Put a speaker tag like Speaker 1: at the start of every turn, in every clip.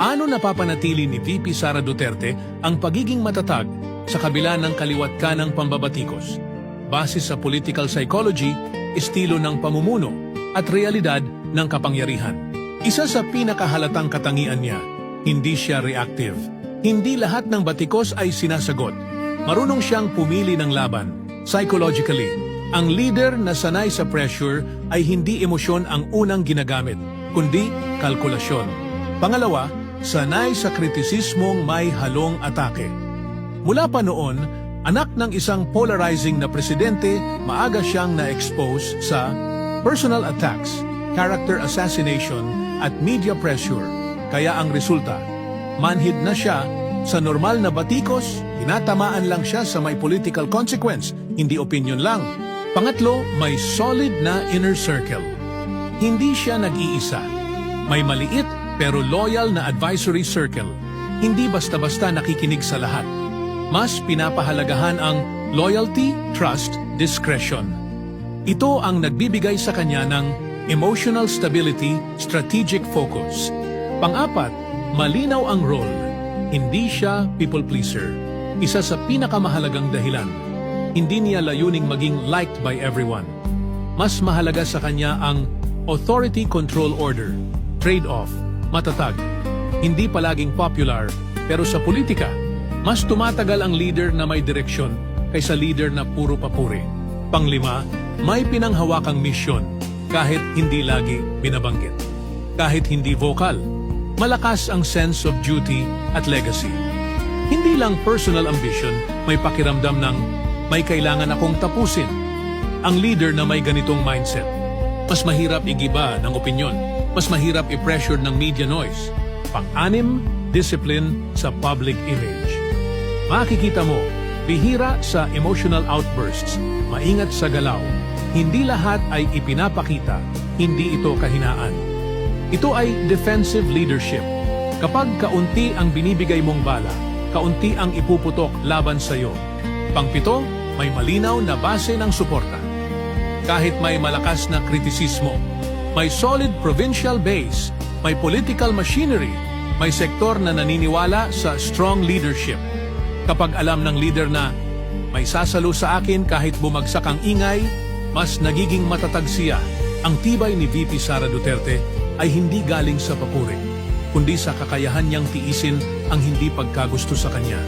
Speaker 1: Paano napapanatili ni VP Sara Duterte ang pagiging matatag sa kabila ng kaliwat kanang pambabatikos? Base sa political psychology, estilo ng pamumuno at realidad ng kapangyarihan. Isa sa pinakahalatang katangian niya, hindi siya reactive. Hindi lahat ng batikos ay sinasagot. Marunong siyang pumili ng laban. Psychologically, ang leader na sanay sa pressure ay hindi emosyon ang unang ginagamit, kundi kalkulasyon. Pangalawa, sanay sa kritisismong may halong atake. Mula pa noon, anak ng isang polarizing na presidente, maaga siyang na-expose sa personal attacks, character assassination at media pressure. Kaya ang resulta, manhid na siya sa normal na batikos, tinatamaan lang siya sa may political consequence, hindi opinion lang. Pangatlo, may solid na inner circle. Hindi siya nag-iisa. May maliit pero loyal na advisory circle. Hindi basta-basta nakikinig sa lahat. Mas pinapahalagahan ang loyalty, trust, discretion. Ito ang nagbibigay sa kanya ng emotional stability, strategic focus. Pang-apat, malinaw ang role. Hindi siya people pleaser. Isa sa pinakamahalagang dahilan. Hindi niya layuning maging liked by everyone. Mas mahalaga sa kanya ang authority control order, trade-off, matatag. Hindi palaging popular, pero sa politika, mas tumatagal ang leader na may direksyon kaysa leader na puro papuri. Panglima, may pinanghawakang misyon kahit hindi lagi binabanggit. Kahit hindi vocal, malakas ang sense of duty at legacy. Hindi lang personal ambition, may pakiramdam ng may kailangan akong tapusin. Ang leader na may ganitong mindset, mas mahirap igiba ng opinyon, mas mahirap i-pressure ng media noise. Pang-anim, discipline sa public image. Makikita mo, bihira sa emotional outbursts, maingat sa galaw. Hindi lahat ay ipinapakita, hindi ito kahinaan. Ito ay defensive leadership. Kapag kaunti ang binibigay mong bala, kaunti ang ipuputok laban sa iyo. Pangpito, may malinaw na base ng suporta. Kahit may malakas na kritisismo, may solid provincial base, may political machinery, may sektor na naniniwala sa strong leadership. Kapag alam ng leader na may sasalo sa akin kahit bumagsak ang ingay, mas nagiging matatag siya. Ang tibay ni VP Sara Duterte ay hindi galing sa papuri, kundi sa kakayahan niyang tiisin ang hindi pagkagusto sa kanya.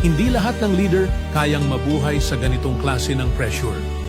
Speaker 1: Hindi lahat ng leader kayang mabuhay sa ganitong klase ng pressure.